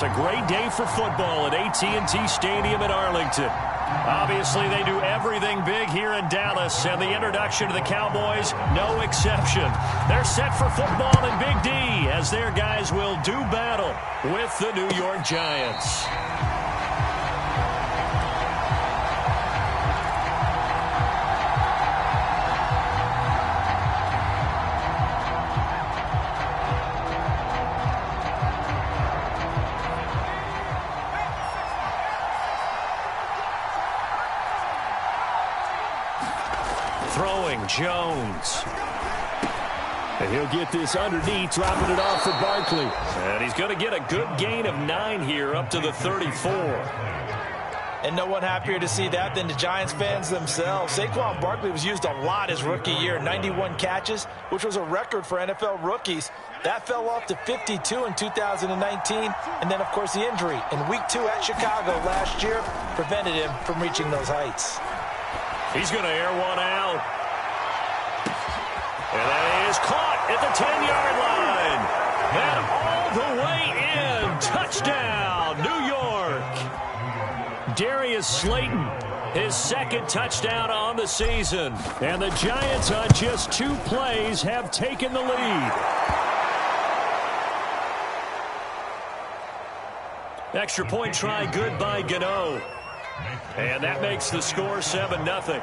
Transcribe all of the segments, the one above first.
It's a great day for football at AT&T Stadium in Arlington. Obviously, they do everything big here in Dallas, and the introduction to the Cowboys, no exception. They're set for football in Big D as their guys will do battle with the New York Giants. Throwing Jones. And he'll get this underneath, dropping it off for Barkley. And he's going to get a good gain of 9 here up to the 34. And no one happier to see that than the Giants fans themselves. Saquon Barkley was used a lot his rookie year, 91 catches, which was a record for NFL rookies. That fell off to 52 in 2019. And then, of course, the injury in Week 2 at Chicago last year prevented him from reaching those heights. He's going to air one out. And that is caught at the 10-yard line. And all the way in. Touchdown, New York. Darius Slayton, his second touchdown on the season. And the Giants on just 2 plays have taken the lead. Extra point try good by Gano. And that makes the score 7-0.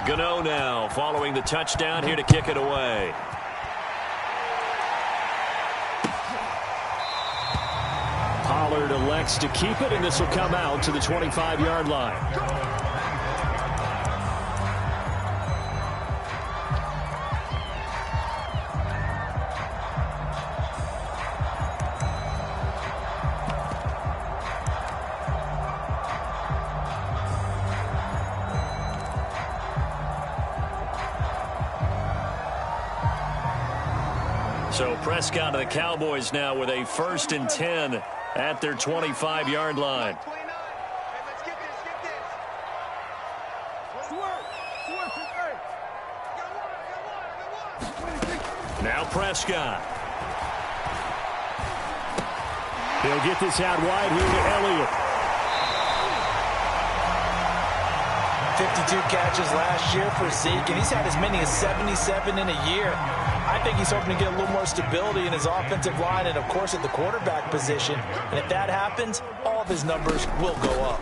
Gano now following the touchdown here to kick it away. Pollard elects to keep it, and this will come out to the 25-yard line. So Prescott of the Cowboys now with a 1st and 10 at their 25-yard line. Now Prescott. He'll get this out wide here to Elliott. 52 catches last year for Zeke, and he's had as many as 77 in a year. I think he's hoping to get a little more stability in his offensive line and, of course, at the quarterback position. And if that happens, all of his numbers will go up.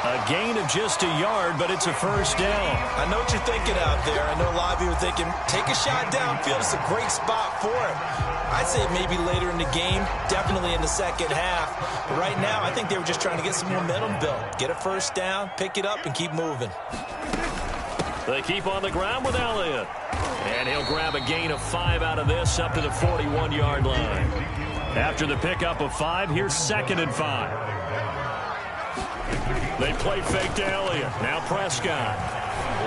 A gain of just a yard, but it's a 1st down. I know what you're thinking out there. I know a lot of you are thinking, take a shot downfield. It's a great spot for it. I'd say maybe later in the game, definitely in the second half. But right now, I think they were just trying to get some momentum built. Get a 1st down, pick it up, and keep moving. They keep on the ground with Elliott. And he'll grab a gain of 5 out of this up to the 41-yard line. After the pickup of 5, here's 2nd and 5. They play fake to Elliott. Now Prescott.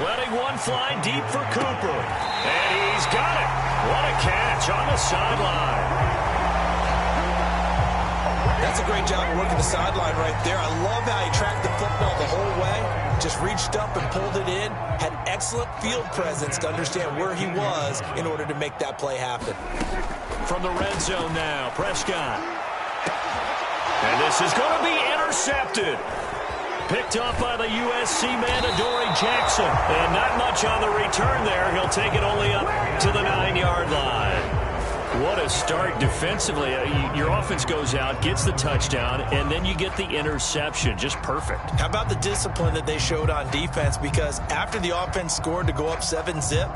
Letting one fly deep for Cooper. And he's got it. What a catch on the sideline. That's a great job of working the sideline right there. I love how he tracked the football the whole way. Just reached up and pulled it in. Had excellent field presence to understand where he was in order to make that play happen. From the red zone now, Prescott. And this is going to be intercepted. Picked off by the USC man, Adoree Jackson. And not much on the return there. He'll take it only up to the 9-yard line. What a start defensively. Your offense goes out, gets the touchdown, and then you get the interception. Just perfect. How about the discipline that they showed on defense? Because after the offense scored to go up 7-zip,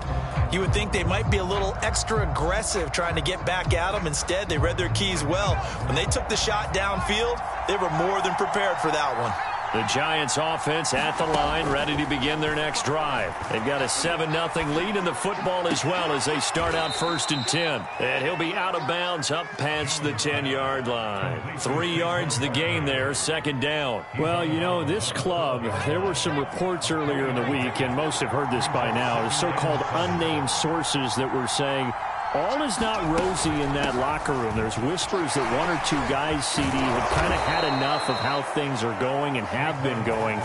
you would think they might be a little extra aggressive trying to get back at them. Instead, they read their keys well. When they took the shot downfield, they were more than prepared for that one. The Giants offense at the line, ready to begin their next drive. They've got a 7-0 lead in the football as well as they start out 1st and 10. And he'll be out of bounds up past the 10-yard line. 3 yards the gain there, 2nd down. Well, you know, this club, there were some reports earlier in the week, and most have heard this by now, the so-called unnamed sources that were saying All is not rosy in that locker room. There's whispers that one or two guys, CD, have kind of had enough of how things are going and have been going.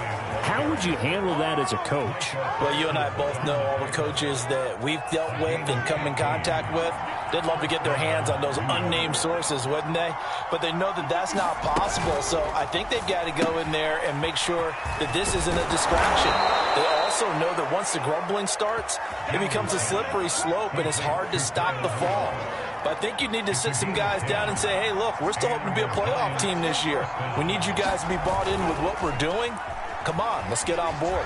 How would you handle that as a coach? Well, you and I both know all the coaches that we've dealt with and come in contact with. They'd love to get their hands on those unnamed sources, wouldn't they? But they know that that's not possible, so I think they've got to go in there and make sure that this isn't a distraction. They also know that once the grumbling starts, it becomes a slippery slope, and it's hard to stop the fall. But I think you need to sit some guys down and say, hey, look, we're still hoping to be a playoff team this year. We need you guys to be bought in with what we're doing. Come on, let's get on board.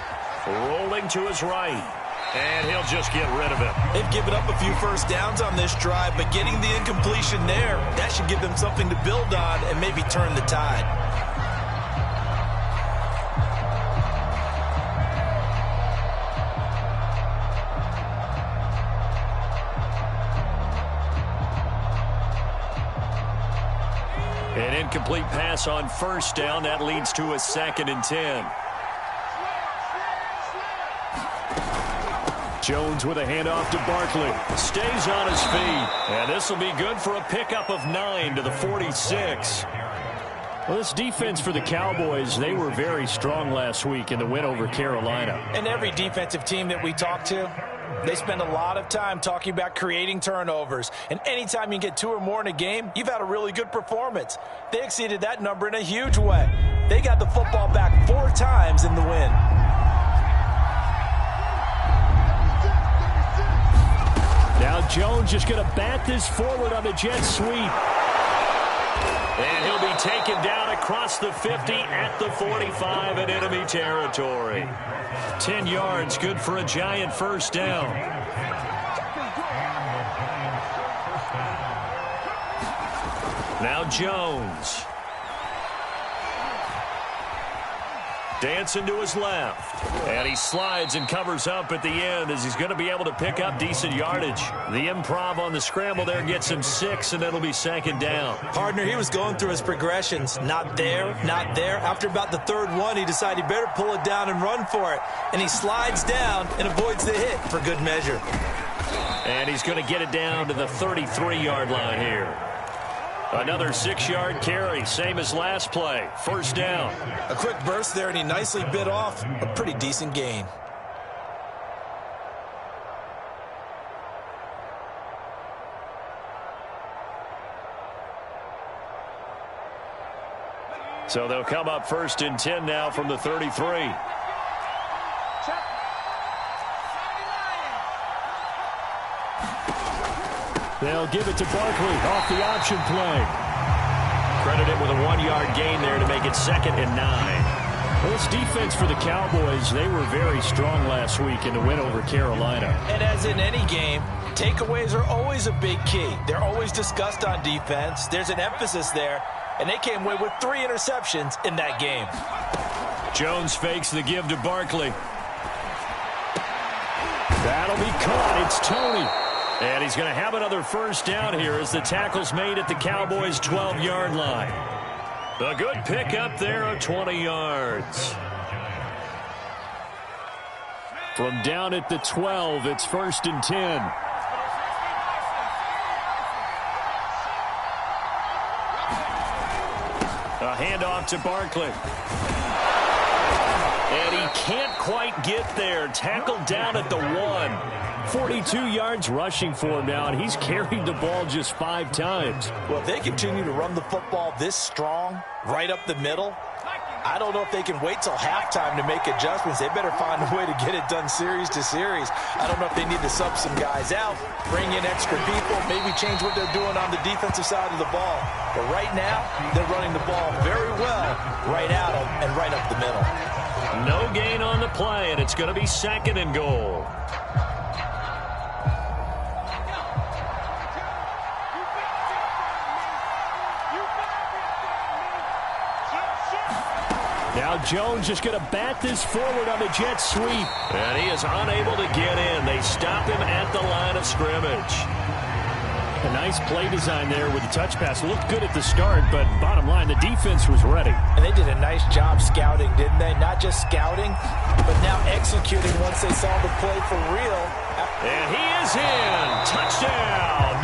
Rolling to his right. And he'll just get rid of it. They've given up a few first downs on this drive, but getting the incompletion there, that should give them something to build on and maybe turn the tide. An incomplete pass on first down. That leads to a 2nd and 10. Jones with a handoff to Barkley. Stays on his feet. And this will be good for a pickup of 9 to the 46. Well, this defense for the Cowboys, they were very strong last week in the win over Carolina. And every defensive team that we talk to, they spend a lot of time talking about creating turnovers. And anytime you get 2 or more in a game, you've had a really good performance. They exceeded that number in a huge way. They got the football back 4 times in the win. Now Jones just going to bat this forward on the jet sweep. And he'll be taken down across the 50 at the 45 in enemy territory. 10 yards, good for a Giant first down. Now Jones. Dancing to his left. And he slides and covers up at the end as he's going to be able to pick up decent yardage. The improv on the scramble there gets him 6, and it'll be 2nd down. Partner, he was going through his progressions. Not there, not there. After about the 3rd one, he decided he better pull it down and run for it. And he slides down and avoids the hit for good measure. And he's going to get it down to the 33-yard line here. Another 6-yard carry, same as last play. First down. A quick burst there, and he nicely bit off a pretty decent gain. So they'll come up 1st and 10 now from the 33. They'll give it to Barkley off the option play. Credited with a 1-yard gain there to make it 2nd and 9. Well, this defense for the Cowboys, they were very strong last week in the win over Carolina. And as in any game, takeaways are always a big key. They're always discussed on defense. There's an emphasis there, and they came away with 3 interceptions in that game. Jones fakes the give to Barkley. That'll be caught. It's Tony. And he's going to have another first down here as the tackle's made at the Cowboys' 12-yard line. A good pickup there of 20 yards. From down at the 12, it's 1st and 10. A handoff to Barkley. And he can't quite get there. Tackled down at the 1. 42 yards rushing for him now, and he's carried the ball just 5 times. Well, if they continue to run the football this strong, right up the middle, I don't know if they can wait till halftime to make adjustments. They better find a way to get it done series to series. I don't know if they need to sub some guys out, bring in extra people, maybe change what they're doing on the defensive side of the ball. But right now, they're running the ball very well right out of and right up the middle. No gain on the play, and it's going to be 2nd and goal. Now Jones just going to bat this forward on the jet sweep. And he is unable to get in. They stop him at the line of scrimmage. A nice play design there with the touch pass. Looked good at the start, but bottom line, the defense was ready. And they did a nice job scouting, didn't they? Not just scouting, but now executing once they saw the play for real. And he is in. Touchdown,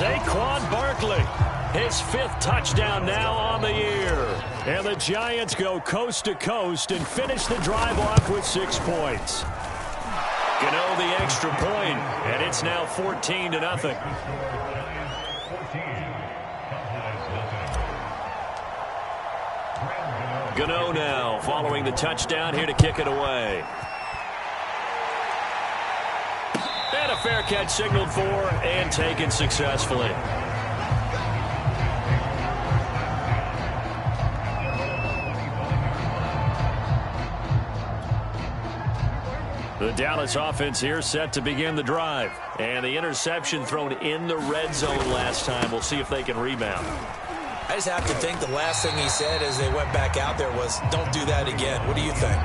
Saquon Barkley, his 5th touchdown now on the year. And the Giants go coast to coast and finish the drive off with 6 points. Gano the extra point, and it's now 14-0. Gano now following the touchdown here to kick it away. And a fair catch signaled for and taken successfully. The Dallas offense here set to begin the drive. And the interception thrown in the red zone last time. We'll see if they can rebound. I just have to think the last thing he said as they went back out there was, don't do that again. What do you think?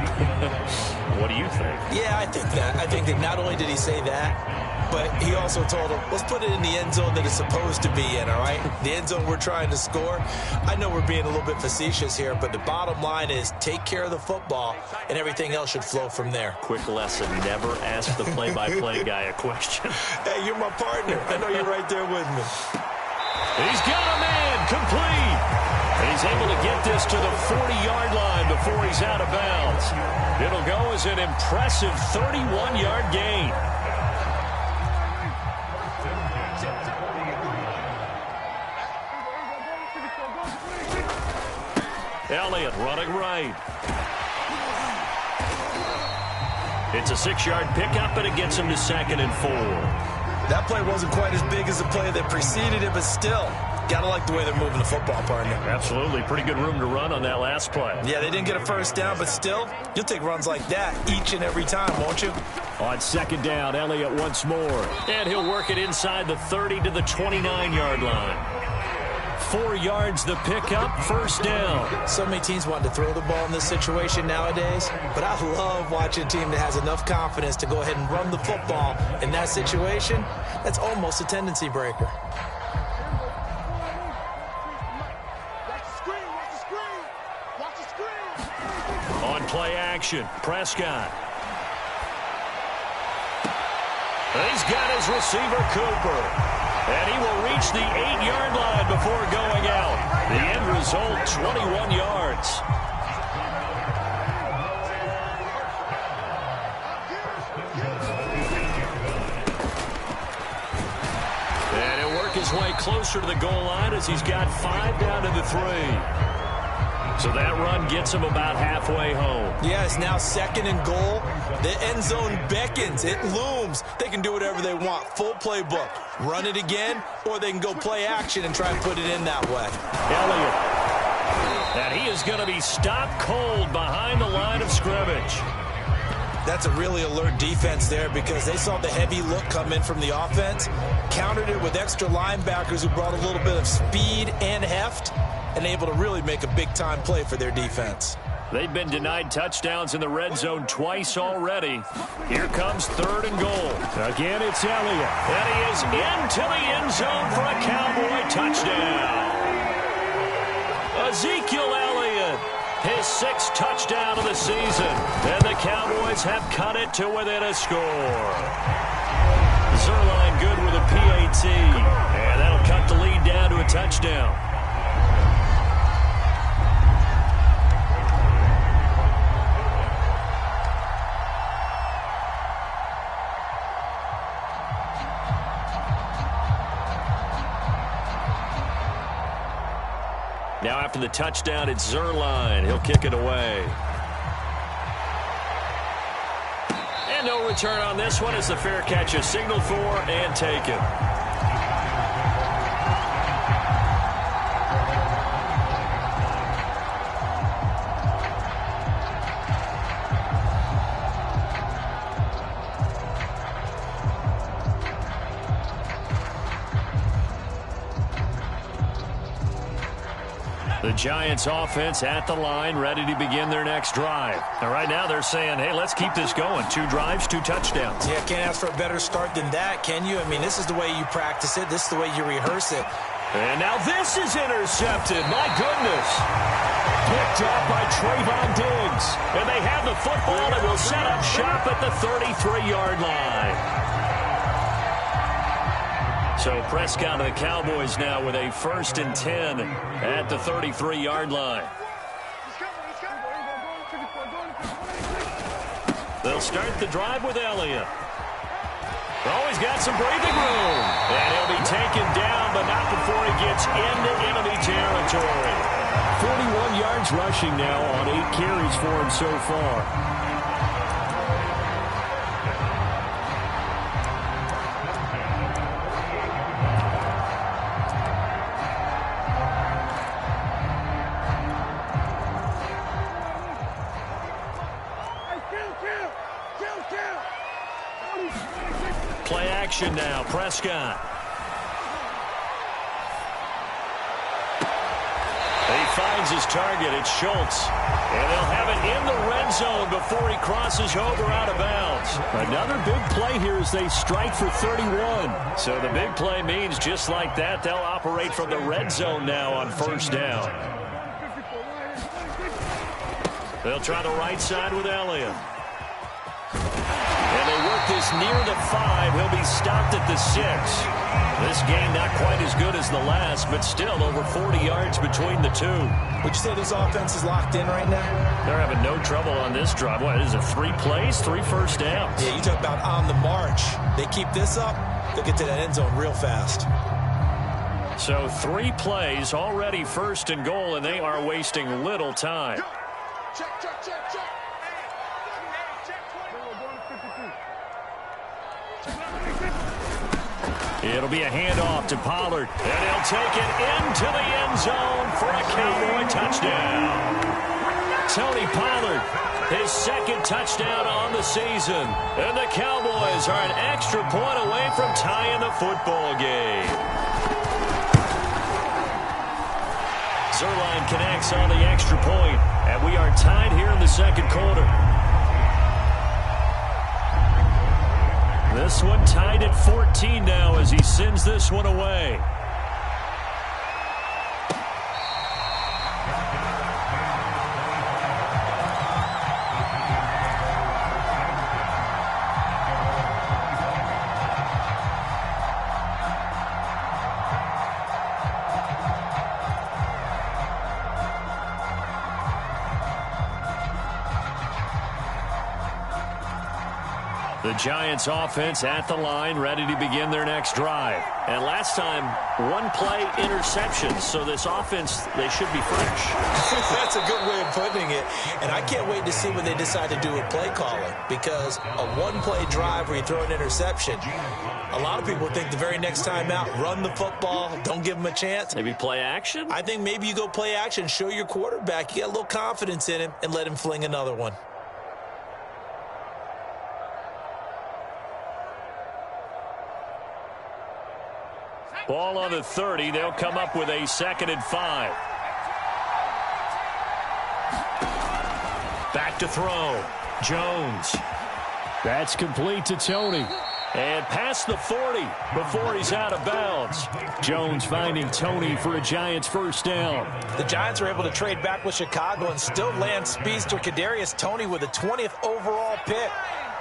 What do you think? Yeah, I think that. I think that not only did he say that, but he also told him, let's put it in the end zone that it's supposed to be in, all right? The end zone we're trying to score. I know we're being a little bit facetious here, but the bottom line is take care of the football, and everything else should flow from there. Quick lesson, never ask the play-by-play guy a question. Hey, you're my partner. I know you're right there with me. He's got a man complete. And he's able to get this to the 40-yard line before he's out of bounds. It'll go as an impressive 31-yard gain. Elliott running right. It's a 6-yard pickup, and it gets him to 2nd and 4. That play wasn't quite as big as the play that preceded it, but still, got to like the way they're moving the football, partner. Absolutely. Pretty good room to run on that last play. Yeah, they didn't get a first down, but still, you'll take runs like that each and every time, won't you? On 2nd down, Elliott once more. And he'll work it inside the 30 to the 29-yard line. 4 yards the pickup, 1st down. So many teams want to throw the ball in this situation nowadays, but I love watching a team that has enough confidence to go ahead and run the football in that situation. That's almost a tendency breaker. On play action, Prescott. He's got his receiver, Cooper. And he will reach the 8-yard line before going out. The end result, 21 yards. And he'll work his way closer to the goal line as he's got 5 down to the 3. So that run gets him about halfway home. Yeah, it's now 2nd and goal. The end zone beckons. It looms. They can do whatever they want. Full playbook. Run it again, or they can go play action and try and put it in that way. Elliott. And he is going to be stopped cold behind the line of scrimmage. That's a really alert defense there because they saw the heavy look come in from the offense, countered it with extra linebackers who brought a little bit of speed and heft, and able to really make a big-time play for their defense. They've been denied touchdowns in the red zone twice already. Here comes 3rd and goal. Again, it's Elliott. And he is into the end zone for a Cowboy touchdown. Ezekiel Elliott, his 6th touchdown of the season. And the Cowboys have cut it to within a score. Zerline good with a PAT. And that'll cut the lead down to a touchdown. Now after the touchdown, it's Zerline. He'll kick it away. And no return on this one as the fair catch is signaled for and taken. The Giants offense at the line, ready to begin their next drive. And right now they're saying, hey, let's keep this going. 2 drives, 2 touchdowns. Yeah, can't ask for a better start than that, can you? I mean, this is the way you practice it. This is the way you rehearse it. And now this is intercepted. My goodness. Picked up by Trayvon Diggs. And they have the football and will set up shop at the 33-yard line. So Prescott and the Cowboys now with a 1st and 10 at the 33-yard line. They'll start the drive with Elliott. Oh, he's got some breathing room. And he'll be taken down, but not before he gets into enemy territory. 41 yards rushing now on 8 carries for him so far. Play action now, Prescott. He finds his target. It's Schultz. And they'll have it in the red zone before he crosses over out of bounds. Another big play here as they strike for 31. So the big play means just like that, they'll operate from the red zone now on 1st down. They'll try the right side with Elliott. And they work this near the 5. He'll be stopped at the 6. This game not quite as good as the last, but still over 40 yards between the two. Would you say this offense is locked in right now? They're having no trouble on this drive. What is it, 3 plays, 3 first downs? Yeah, you talk about on the march. They keep this up, they'll get to that end zone real fast. So 3 plays, already 1st and goal, and they are wasting little time. Check. It'll be a handoff to Pollard, and he'll take it into the end zone for a Cowboy touchdown. Tony Pollard, his 2nd touchdown on the season, and the Cowboys are an extra point away from tying the football game. Zerline connects on the extra point, and we are tied here in the 2nd quarter. This one tied at 14 now as he sends this one away. The Giants offense at the line, ready to begin their next drive. And last time, 1 play interceptions. So this offense, they should be fresh. That's a good way of putting it. And I can't wait to see what they decide to do with play calling. Because a 1-play drive where you throw an interception, a lot of people think the very next time out, run the football, don't give them a chance. Maybe play action? I think maybe you go play action, show your quarterback, you got a little confidence in him, and let him fling another one. Ball on the 30. They'll come up with a 2nd and 5. Back to throw. Jones. That's complete to Tony. And past the 40 before he's out of bounds. Jones finding Tony for a Giants 1st down. The Giants are able to trade back with Chicago and still land speedster Kadarius Toney with a 20th overall pick.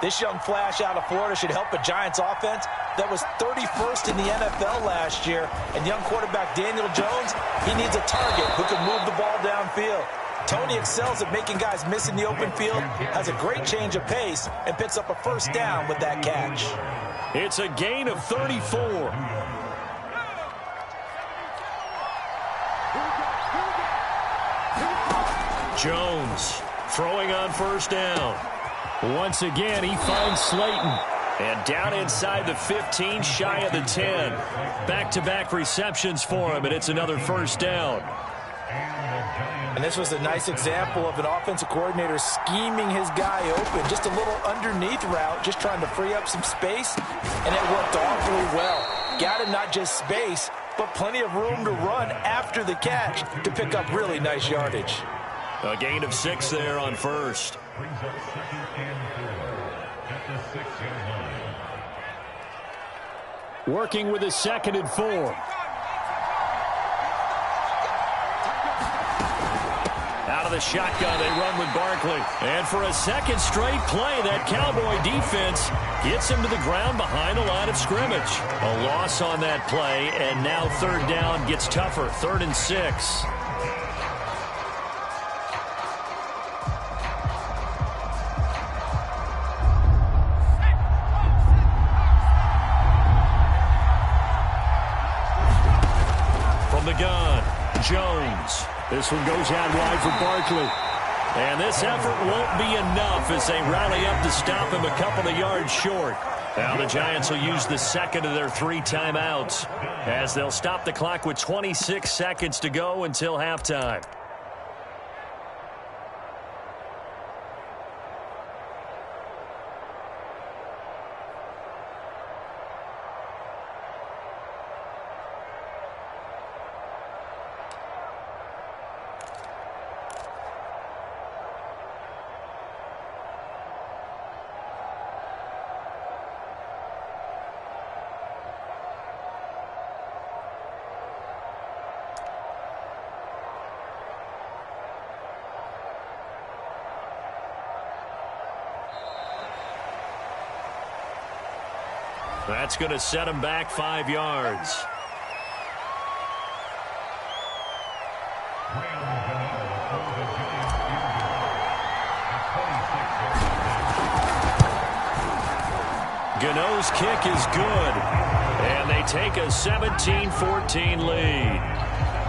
This young flash out of Florida should help a Giants offense that was 31st in the NFL last year. And young quarterback Daniel Jones, he needs a target who can move the ball downfield. Tony excels at making guys miss in the open field, has a great change of pace, and picks up a 1st down with that catch. It's a gain of 34. Jones throwing on 1st down. Once again, he finds Slayton. And down inside the 15, shy of the 10. Back-to-back receptions for him, and it's another 1st down. And this was a nice example of an offensive coordinator scheming his guy open. Just a little underneath route, just trying to free up some space, and it worked awfully well. Got him not just space, but plenty of room to run after the catch to pick up really nice yardage. A gain of 6 there on 1st. Working with a 2nd and 4. Out Out of the shotgun, they run with Barkley. And for a second straight play, that Cowboy defense gets him to the ground behind the line of scrimmage. A loss on that play, and now third down gets tougher. 3rd and 6. The gun, Jones. This one goes out wide for Barkley. And this effort won't be enough as they rally up to stop him a couple of yards short. Now the Giants will use the second of their 3 timeouts as they'll stop the clock with 26 seconds to go until halftime. That's going to set him back 5 yards. Gano's kick is good. And they take a 17-14 lead.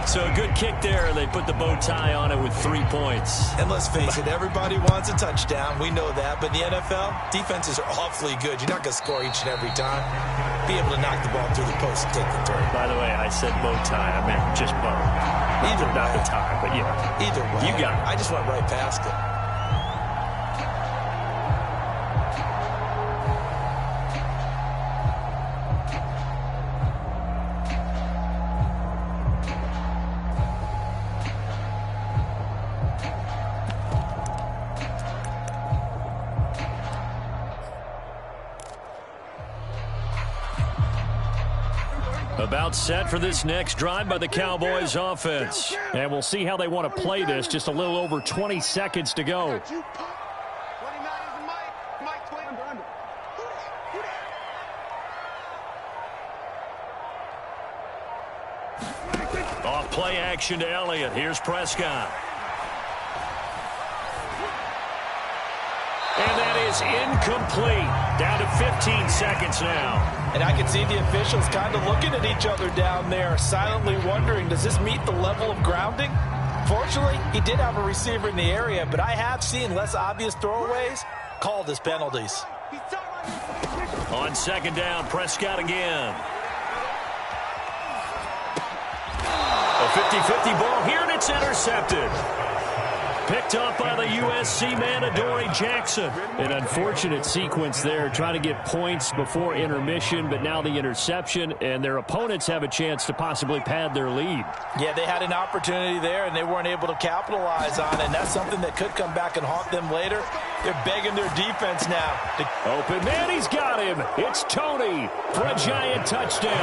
So a good kick there. They put the bow tie on it with 3 points. And let's face it, everybody wants a touchdown. We know that. But in the NFL, defenses are awfully good. You're not going to score each and every time. Be able to knock the ball through the post and take the throw. By the way, I said bow tie. I meant just bow. Either not way. the tie, but yeah. Either way. You got it. I just went right past it. About set for this next drive by the Cowboys offense. And we'll see how they want to play this. Just a little over 20 seconds to go. Off play action to Elliott. Here's Prescott. And that is incomplete. Down to 15 seconds now. And I can see the officials kind of looking at each other down there, silently wondering, does this meet the level of grounding? Fortunately, he did have a receiver in the area, but I have seen less obvious throwaways called as penalties. On second down, Prescott again. A 50-50 ball here, and it's intercepted. Picked up by the USC man, Adoree Jackson. An unfortunate sequence there, trying to get points before intermission, but now the interception, and their opponents have a chance to possibly pad their lead. Yeah, they had an opportunity there, and they weren't able to capitalize on it, and that's something that could come back and haunt them later. They're begging their defense now. Open man, he's got him. It's Tony for a Giant touchdown.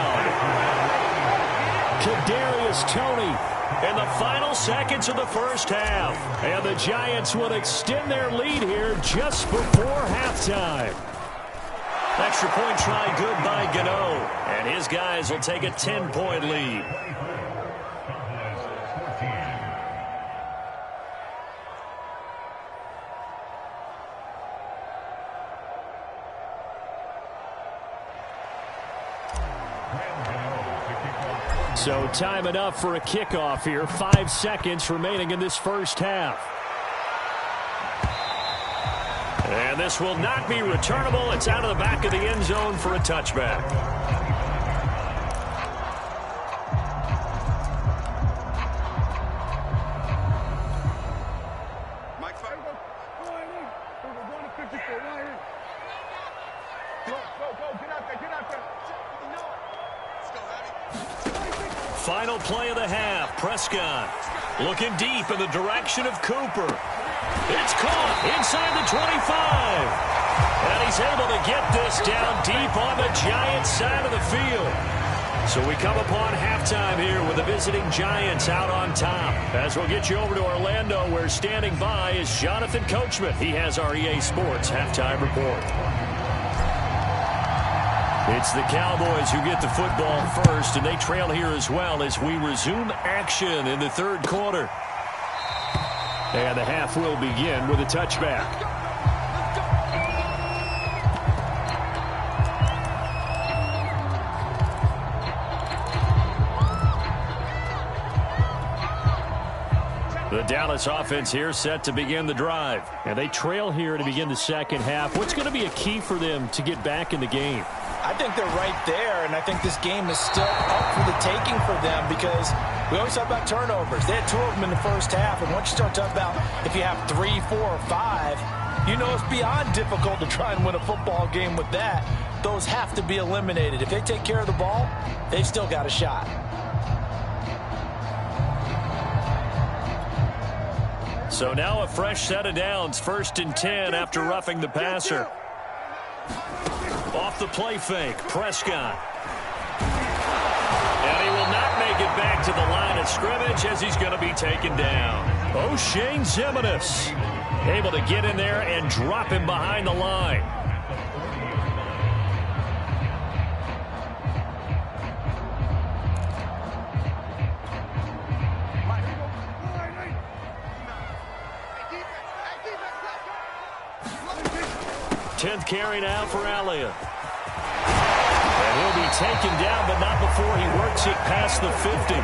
Kadarius Toney. In the final seconds of the first half. And the Giants will extend their lead here just before halftime. Extra point try good by Gano. And his guys will take a 10-point lead. So time enough for a kickoff here. 5 seconds remaining in this first half. And this will not be returnable. It's out of the back of the end zone for a touchback. Final play of the half. Prescott looking deep in the direction of Cooper. It's caught inside the 25. And he's able to get this down deep on the Giants side of the field. So we come upon halftime here with the visiting Giants out on top. As we'll get you over to Orlando, where standing by is Jonathan Coachman. He has our EA Sports halftime report. It's the Cowboys who get the football first, and they trail here as well as we resume action in the third quarter. And the half will begin with a touchback. The Dallas offense here set to begin the drive. And they trail here to begin the second half. What's going to be a key for them to get back in the game? I think they're right there, and I think this game is still up for the taking for them because we always talk about turnovers. They had 2 of them in the first half, and once you start talking about if you have 3, 4, or 5, you know it's beyond difficult to try and win a football game with that. Those have to be eliminated. If they take care of the ball, they've still got a shot. So now a fresh set of downs, 1st and 10 after roughing the passer. Off the play fake, Prescott. And he will not make it back to the line of scrimmage as he's going to be taken down. O'Shane Ximines able to get in there and drop him behind the line. Tenth carry now for Elliott. And he'll be taken down, but not before he works it past the 50.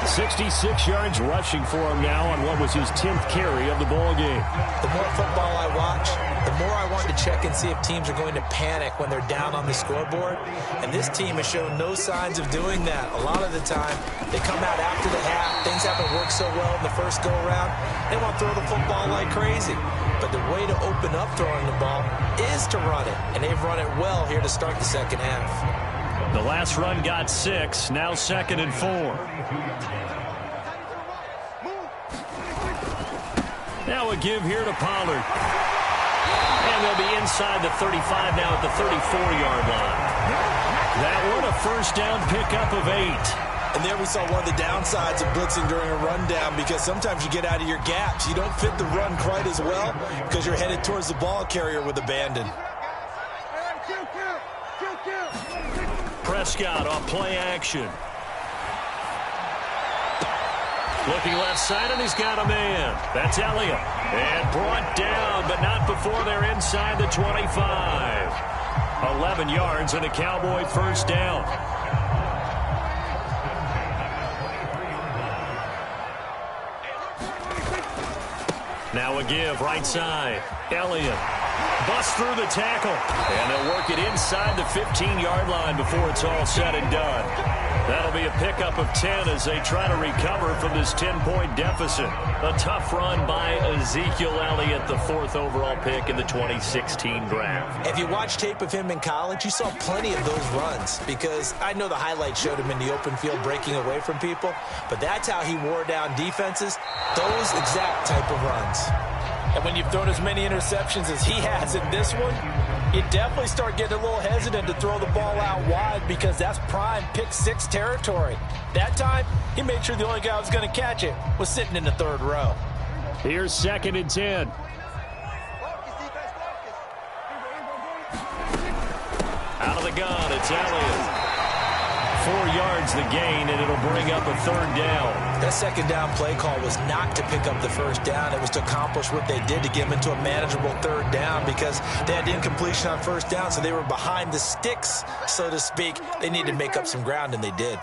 66 yards rushing for him now on what was his 10th carry of the ball game. The more football I watch, the more I want to check and see if teams are going to panic when they're down on the scoreboard. And this team has shown no signs of doing that. A lot of the time, they come out after the half. Things haven't worked so well in the first go-around. They want to throw the football like crazy. But the way to open up throwing the ball is to run it. And they've run it well here to start the second half. The last run got 6, now 2nd and 4. Now a give here to Pollard. And they'll be inside the 35 now at the 34-yard line. That one a first down pickup of 8. And there we saw one of the downsides of blitzing during a rundown because sometimes you get out of your gaps. You don't fit the run quite as well because you're headed towards the ball carrier with abandon. Prescott off play action. Looking left side, and he's got a man. That's Elliott. And brought down, but not before they're inside the 25. 11 yards and a Cowboy first down. Now a give, right side. Elliott busts through the tackle. And they'll work it inside the 15-yard line before it's all said and done. That'll be a pickup of 10 as they try to recover from this 10-point deficit. A tough run by Ezekiel Elliott, the 4th overall pick in the 2016 draft. If you watch tape of him in college, you saw plenty of those runs because I know the highlights showed him in the open field breaking away from people, but that's how he wore down defenses, those exact type of runs. And when you've thrown as many interceptions as he has in this one, you definitely start getting a little hesitant to throw the ball out wide because that's prime pick-6 territory. That time, he made sure the only guy who was going to catch it was sitting in the 3rd row. Here's 2nd and 10. Out of the gun, it's Elliott. 4 yards the gain, and it'll bring up a 3rd down. That 2nd down play call was not to pick up the 1st down. It was to accomplish what they did to get them into a manageable 3rd down because they had incompletion on 1st down, so they were behind the sticks, so to speak. They needed to make up some ground, and they did.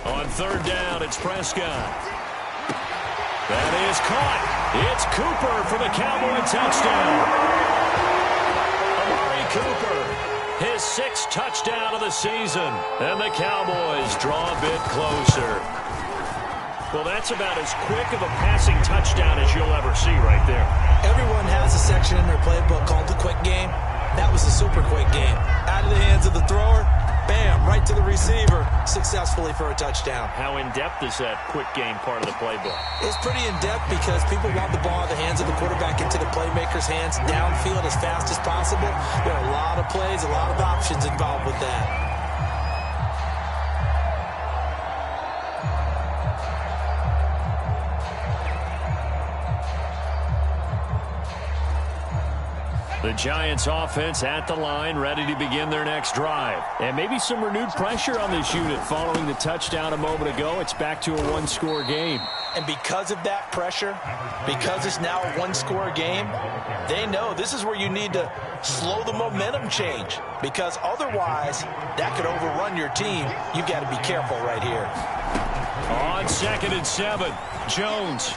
On 3rd down, it's Prescott. That is caught. It's Cooper for the Cowboy touchdown. Amari Cooper. His 6th touchdown of the season. And the Cowboys draw a bit closer. Well, that's about as quick of a passing touchdown as you'll ever see right there. Everyone has a section in their playbook called the quick game. That was a super quick game. Out of the hands of the thrower, bam, right to the receiver, successfully for a touchdown. How in-depth is that quick game part of the playbook? It's pretty in-depth because people want the ball in the hands of the quarterback into the playmaker's hands downfield as fast as possible. There are a lot of plays, a lot of options involved with that. The Giants offense at the line, ready to begin their next drive. And maybe some renewed pressure on this unit following the touchdown a moment ago. It's back to a one-score game. And because of that pressure, because it's now a one-score game, they know this is where you need to slow the momentum change. Because otherwise, that could overrun your team. You've got to be careful right here. On 2nd and 7, Jones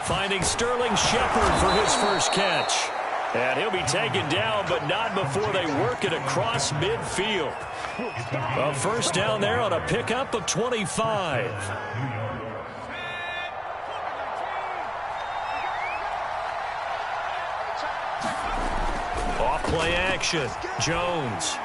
finding Sterling Shepard for his first catch. And he'll be taken down, but not before they work it across midfield. A first down there on a pickup of 25. Off play action. Jones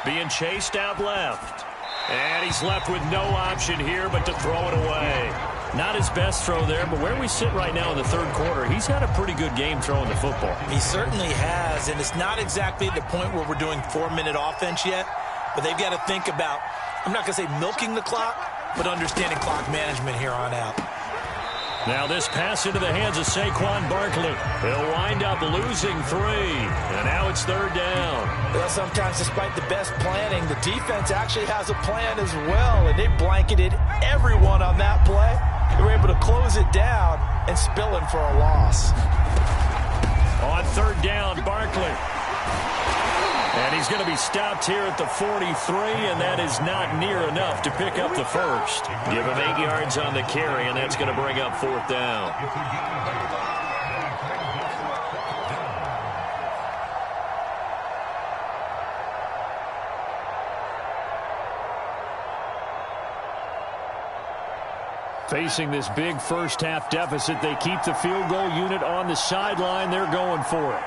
being chased out left. And he's left with no option here but to throw it away. Not his best throw there, but where we sit right now in the third quarter, he's had a pretty good game throwing the football. He certainly has, and it's not exactly at the point where we're doing 4-minute offense yet, but they've got to think about, I'm not going to say milking the clock, but understanding clock management here on out. Now this pass into the hands of Saquon Barkley. He'll wind up losing 3, and now it's third down. Well, sometimes despite the best planning, the defense actually has a plan as well, and they blanketed everyone on that play. They were able to close it down and spill him for a loss. On third down, Barkley. And he's going to be stopped here at the 43, and that is not near enough to pick up the first. Give him 8 yards on the carry, and that's going to bring up fourth down. Facing this big first-half deficit, they keep the field goal unit on the sideline. They're going for it.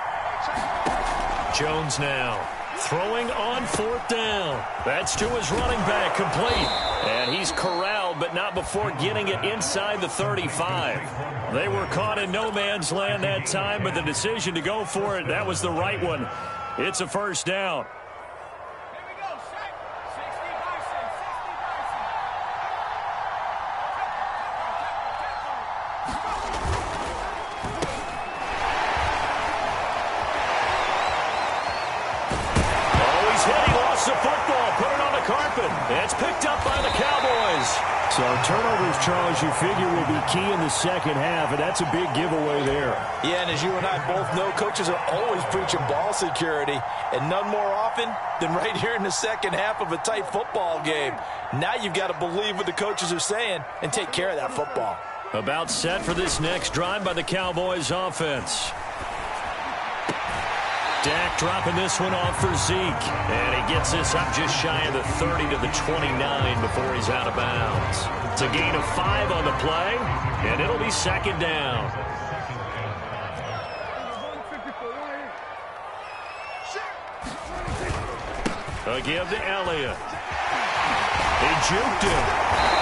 Jones now throwing on fourth down. That's to his running back, complete. And he's corralled, but not before getting it inside the 35. They were caught in no man's land that time, but the decision to go for it, that was the right one. It's a first down. It's picked up by the Cowboys. So turnovers, Charles, you figure will be key in the second half, and that's a big giveaway there. Yeah, and as you and I both know, coaches are always preaching ball security, and none more often than right here in the second half of a tight football game. Now you've got to believe what the coaches are saying and take care of that football. About set for this next drive by the Cowboys offense. Dak dropping this one off for Zeke. And he gets this up just shy of the 30 to the 29 before he's out of bounds. It's a gain of 5 on the play, and it'll be second down. A give to Elliott. He juked him.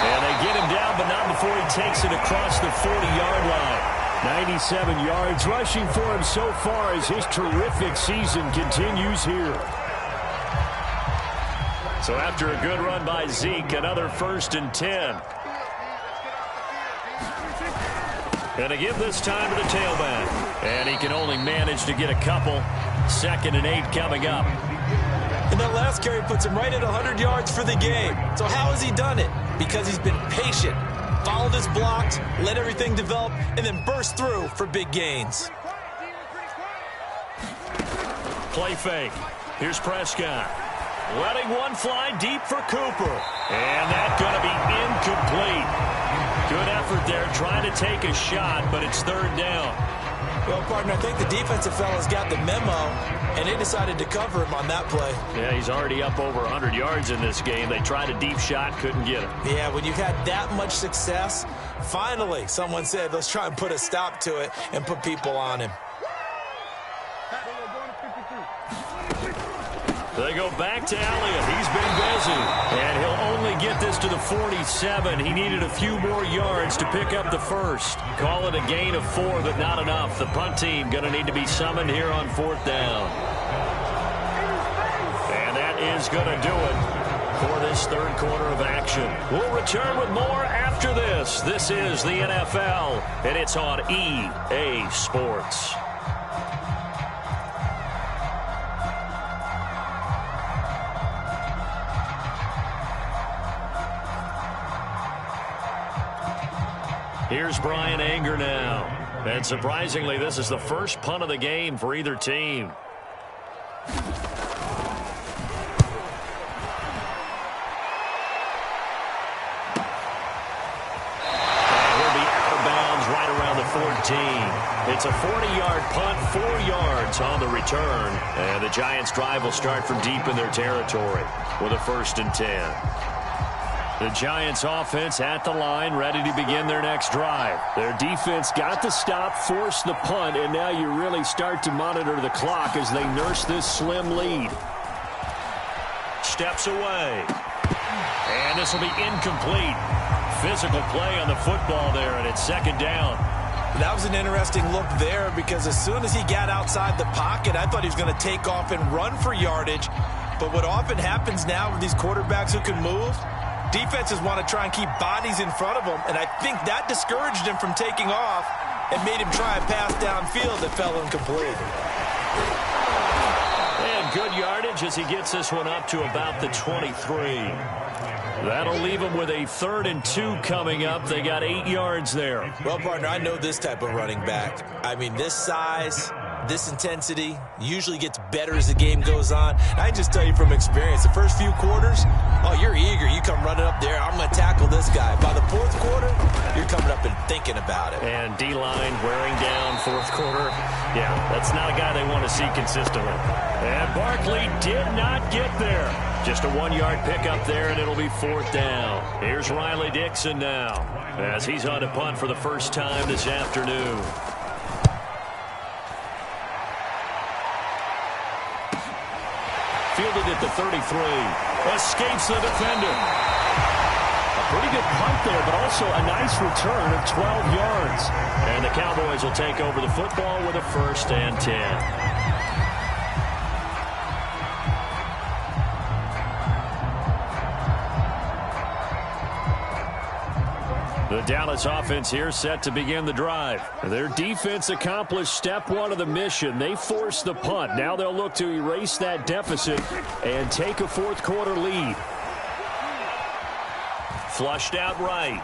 And they get him down, but not before he takes it across the 40-yard line. 97 yards rushing for him so far as his terrific season continues here. So after a good run by Zeke, another 1st and 10. And to give this time to the tailback. And he can only manage to get a couple. 2nd and 8 coming up. And that last carry puts him right at 100 yards for the game. So how has he done it? Because he's been patient. Followed his blocks, let everything develop, and then burst through for big gains. Play fake. Here's Prescott. Letting one fly deep for Cooper. And that's going to be incomplete. Good effort there trying to take a shot, but it's third down. Well, partner, I think the defensive fellas got the memo, and they decided to cover him on that play. Yeah, he's already up over 100 yards in this game. They tried a deep shot, couldn't get him. Yeah, when you've had that much success, finally someone said, let's try and put a stop to it and put people on him. They go back to Elliott. He's been busy. And he'll only get this to the 47. He needed a few more yards to pick up the first. Call it a gain of 4, but not enough. The punt team going to need to be summoned here on 4th down. And that is going to do it for this third quarter of action. We'll return with more after this. This is the NFL, and it's on EA Sports. Here's Brian Anger now. And surprisingly, this is the first punt of the game for either team. It's a 40-yard punt, 4 yards on the return. And the Giants' drive will start from deep in their territory with a 1st and 10. The Giants' offense at the line, ready to begin their next drive. Their defense got the stop, forced the punt, and now you really start to monitor the clock as they nurse this slim lead. Steps away. And this will be incomplete. Physical play on the football there, and it's 2nd down. That was an interesting look there because as soon as he got outside the pocket, I thought he was going to take off and run for yardage. But what often happens now with these quarterbacks who can move, defenses want to try and keep bodies in front of them, and I think that discouraged him from taking off and made him try a pass downfield that fell incomplete. And good yardage as he gets this one up to about the 23. That'll leave them with a 3rd and 2 coming up. They got 8 yards there. Well, partner, I know this type of running back. I mean, this size, this intensity usually gets better as the game goes on. I can just tell you from experience, the first few quarters, oh, you're eager. You come running up there, I'm going to tackle this guy. By the 4th quarter, you're coming up and thinking about it. And D-line wearing down 4th quarter. Yeah, that's not a guy they want to see consistently. And Barkley did not get there. Just a 1-yard pickup there, and it'll be 4th down. Here's Riley Dixon now as he's on to punt for the first time this afternoon. Fielded at the 33. Escapes the defender. A pretty good punt there, but also a nice return of 12 yards. And the Cowboys will take over the football with a 1st and 10. The Dallas offense here set to begin the drive. Their defense accomplished step 1 of the mission. They forced the punt. Now they'll look to erase that deficit and take a 4th quarter lead. Flushed out right.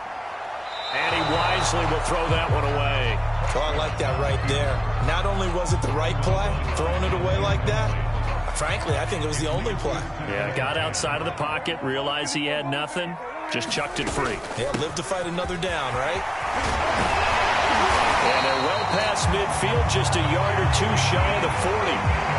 And he wisely will throw that one away. Oh, I like that right there. Not only was it the right play, throwing it away like that, frankly, I think it was the only play. Yeah, got outside of the pocket, realized he had nothing, just chucked it free. Yeah, live to fight another down, right? And they're well past midfield, just a yard or 2 shy of the 40.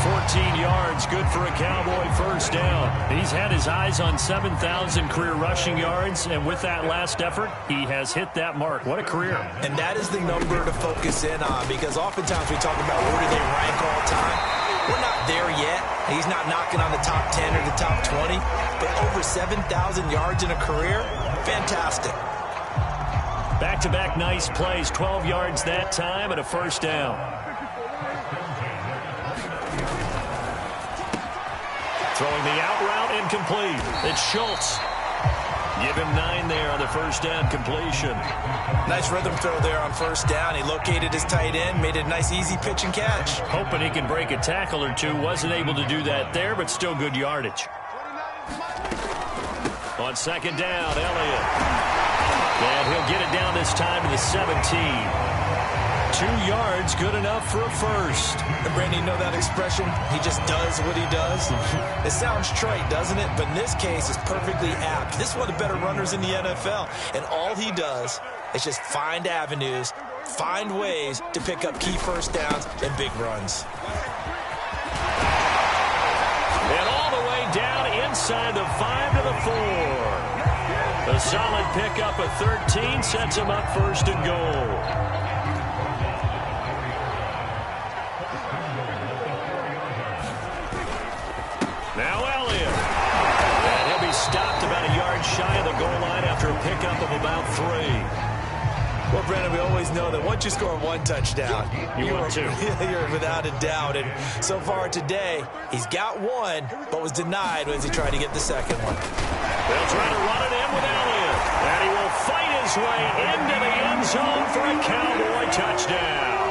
14 yards, good for a Cowboy 1st down. He's had his eyes on 7,000 career rushing yards, and with that last effort, he has hit that mark. What a career. And that is the number to focus in on, because oftentimes we talk about where do they rank all time. We're not there yet. He's not knocking on the top 10 or the top 20, but over 7,000 yards in a career, fantastic. Back-to-back nice plays, 12 yards that time and a 1st down. Throwing the out route, incomplete. It's Schultz. Give him 9 there on the 1st down completion. Nice rhythm throw there on 1st down. He located his tight end, made it a nice easy pitch and catch. Hoping he can break a tackle or 2. Wasn't able to do that there, but still good yardage. On 2nd down, Elliott. And he'll get it down this time to the 17. 2 yards, good enough for a 1st. And Brandon, you know that expression? He just does what he does. It sounds trite, doesn't it? But in this case, it's perfectly apt. This is one of the better runners in the NFL. And all he does is just find avenues, find ways to pick up key 1st downs and big runs. And all the way down inside the 5 to the 4. A solid pickup of 13 sets him up 1st and goal. Now Elliott. And he'll be stopped about a yard shy of the goal line after a pickup of about 3. Well, Brandon, we always know that once you score one touchdown, you're without a doubt. And so far today, he's got one, but was denied as he tried to get the second one. They'll try to run it in with Elliott. And he will fight his way into the end zone for a Cowboy touchdown.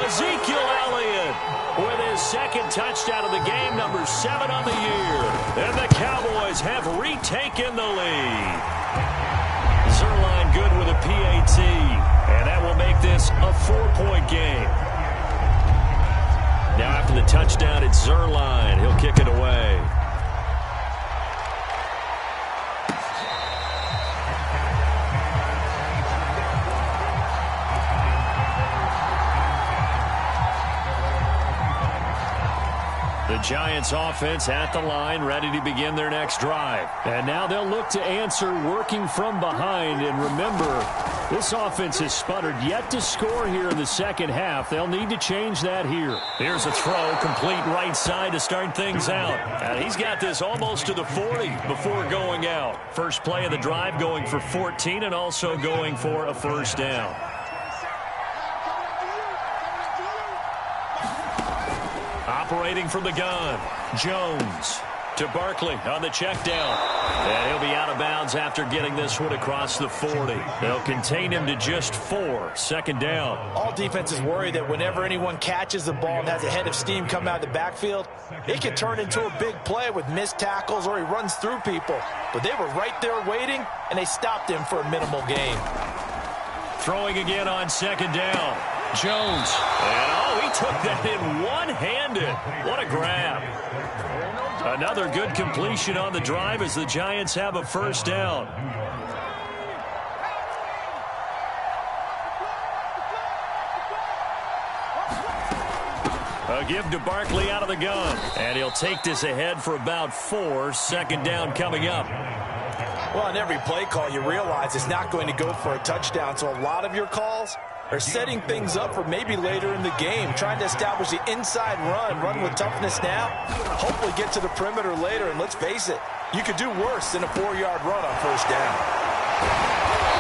Ezekiel Elliott with his second touchdown of the game, number 7 on the year. And the Cowboys have retaken the lead. Zerline good with a PAT, and that will make this a 4-point game. Now after the touchdown, it's Zerline. He'll kick it away. The Giants offense at the line, ready to begin their next drive. And now they'll look to answer working from behind. And remember, this offense has sputtered yet to score here in the second half. They'll need to change that here. Here's a throw, complete right side to start things out. And he's got this almost to the 40 before going out. First play of the drive going for 14 and also going for a first down. Operating from the gun, Jones to Barkley on the check down. And he'll be out of bounds after getting this one across the 40. They'll contain him to just 4, second down. All defenses worry that whenever anyone catches the ball and has a head of steam come out of the backfield, it can turn into a big play with missed tackles or he runs through people. But they were right there waiting, and they stopped him for a minimal gain. Throwing again on second down. Jones. And, he took that in one-handed. What a grab. Another good completion on the drive as the Giants have a first down. A give to Barkley out of the gun. And he'll take this ahead for about 4, second down coming up. Well, on every play call, you realize it's not going to go for a touchdown. So a lot of your calls are setting things up for maybe later in the game, trying to establish the inside run with toughness now, hopefully get to the perimeter later. And let's face it, you could do worse than a 4-yard run on first down.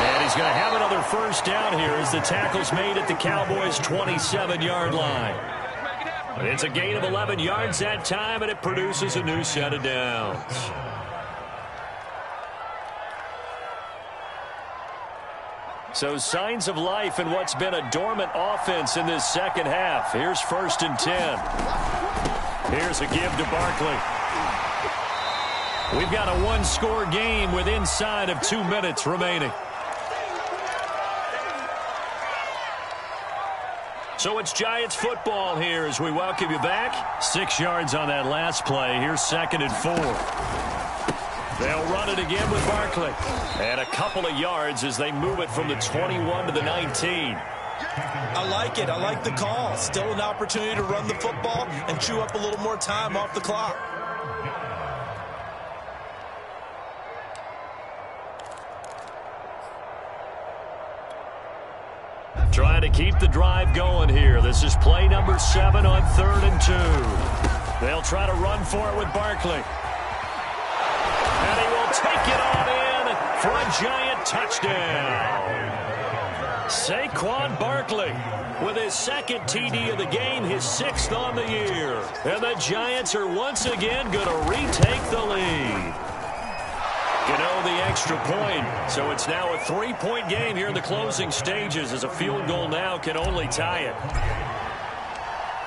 And he's going to have another first down here as the tackle's made at the Cowboys' 27-yard line. It's a gain of 11 yards that time, and it produces a new set of downs. So signs of life in what's been a dormant offense in this second half. Here's 1st and 10. Here's a give to Barkley. We've got a one-score game with inside of 2 minutes remaining. So it's Giants football here as we welcome you back. 6 yards on that last play. Here's 2nd and 4. They'll run it again with Barkley. And a couple of yards as they move it from the 21 to the 19. I like it. I like the call. Still an opportunity to run the football and chew up a little more time off the clock. Trying to keep the drive going here. This is play number 7 on 3rd and 2. They'll try to run for it with Barkley. And he will take it on in for a Giant touchdown. Saquon Barkley with his 2nd TD of the game, his 6th on the year. And the Giants are once again going to retake the lead. Gano the extra point, so it's now a 3-point game here in the closing stages as a field goal now can only tie it.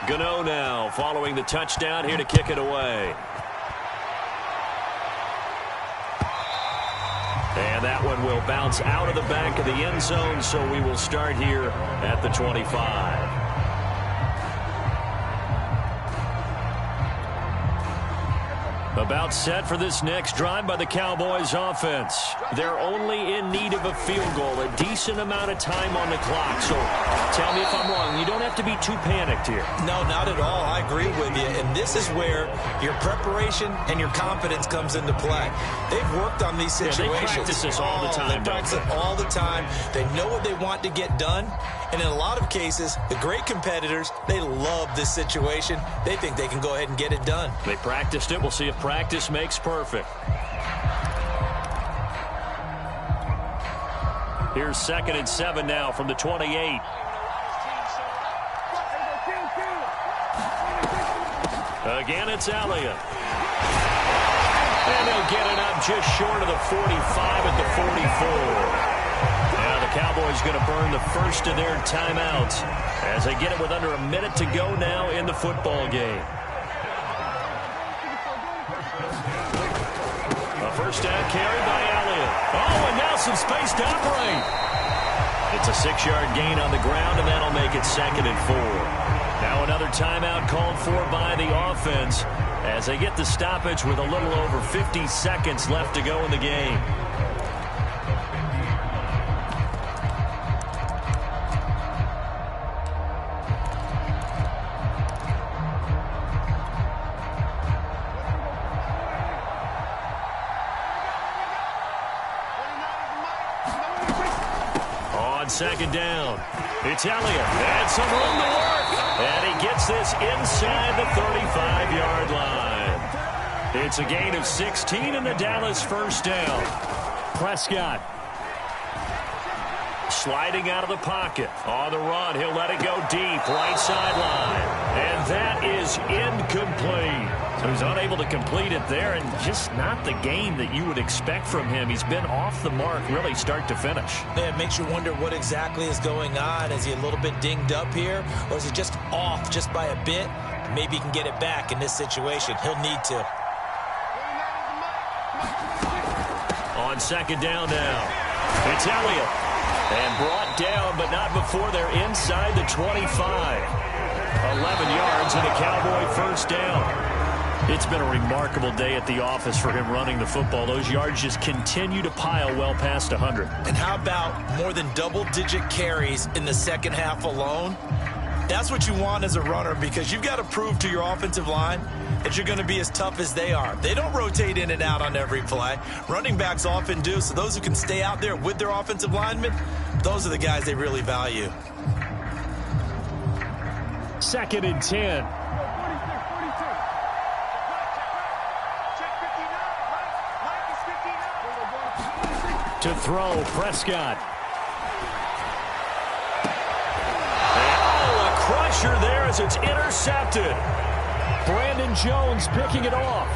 Gano now following the touchdown here to kick it away. And that one will bounce out of the back of the end zone, so we will start here at the 25. About set for this next drive by the Cowboys offense. They're only in need of a field goal, a decent amount of time on the clock. So Tell me if I'm wrong. You don't have to be too panicked here. No, not at all. I agree with you. And this is where your preparation and your confidence comes into play. They've worked on these situations. Yeah, they practice this all the time. They practice it all the time. They know what they want to get done. And in a lot of cases, the great competitors, they love this situation. They think they can go ahead and get it done. They practiced it. We'll see if practice makes perfect. Here's 2nd and 7 now from the 28. Again, it's Elliott. And they'll get it up just short of the 45 at the 44. Now the Cowboys going to burn the first of their timeouts as they get it with under a minute to go now in the football game. A first down carry by Elliott. Oh, and now some space to operate. It's a 6-yard gain on the ground, and that'll make it 2nd and 4. Now another timeout called for by the offense as they get the stoppage with a little over 50 seconds left to go in the game. On 2nd down, it's Elliott. And some room to work. And he gets this inside the 35-yard line. It's a gain of 16 and the Dallas first down. Prescott sliding out of the pocket. On the run, he'll let it go deep, right sideline. And that is incomplete. So he's unable to complete it there, and just not the game that you would expect from him. He's been off the mark really start to finish. Yeah, it makes you wonder what exactly is going on. Is he a little bit dinged up here, or is he just off just by a bit? Maybe he can get it back in this situation. He'll need to. On 2nd down now, it's Elliott. And brought down, but not before they're inside the 25. 11 yards and a Cowboy first down. It's been a remarkable day at the office for him running the football. Those yards just continue to pile well past 100. And how about more than double-digit carries in the second half alone? That's what you want as a runner, because you've got to prove to your offensive line that you're going to be as tough as they are. They don't rotate in and out on every play. Running backs often do, so those who can stay out there with their offensive linemen, those are the guys they really value. 2nd and 10. To throw, Prescott. Oh, a crusher there as it's intercepted. Brandon Jones picking it off.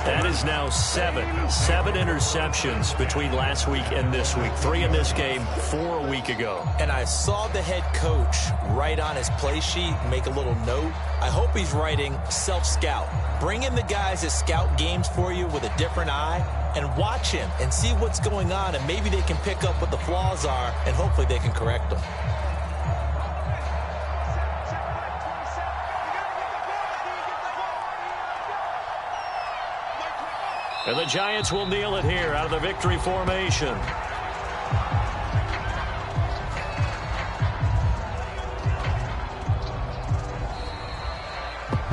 That is now 7 interceptions between last week and this week. 3 in this game, 4 a week ago. And I saw the head coach write on his play sheet, make a little note. I hope he's writing self-scout. Bring in the guys that scout games for you with a different eye and watch him and see what's going on, and maybe they can pick up what the flaws are, and hopefully they can correct them. And the Giants will kneel it here out of the victory formation.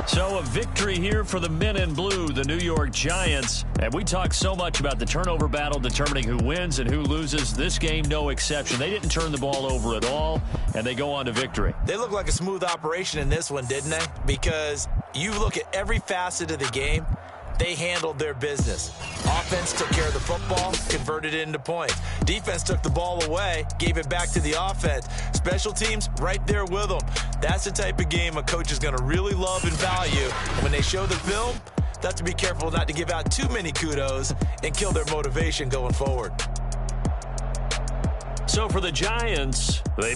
So a victory here for the men in blue, the New York Giants. And we talk so much about the turnover battle determining who wins and who loses. This game, no exception. They didn't turn the ball over at all, and they go on to victory. They look like a smooth operation in this one, didn't they? Because you look at every facet of the game, they handled their business. Offense took care of the football, converted it into points. Defense took the ball away, gave it back to the offense. Special teams, right there with them. That's the type of game a coach is going to really love and value. And when they show the film, they have to be careful not to give out too many kudos and kill their motivation going forward. So for the Giants, they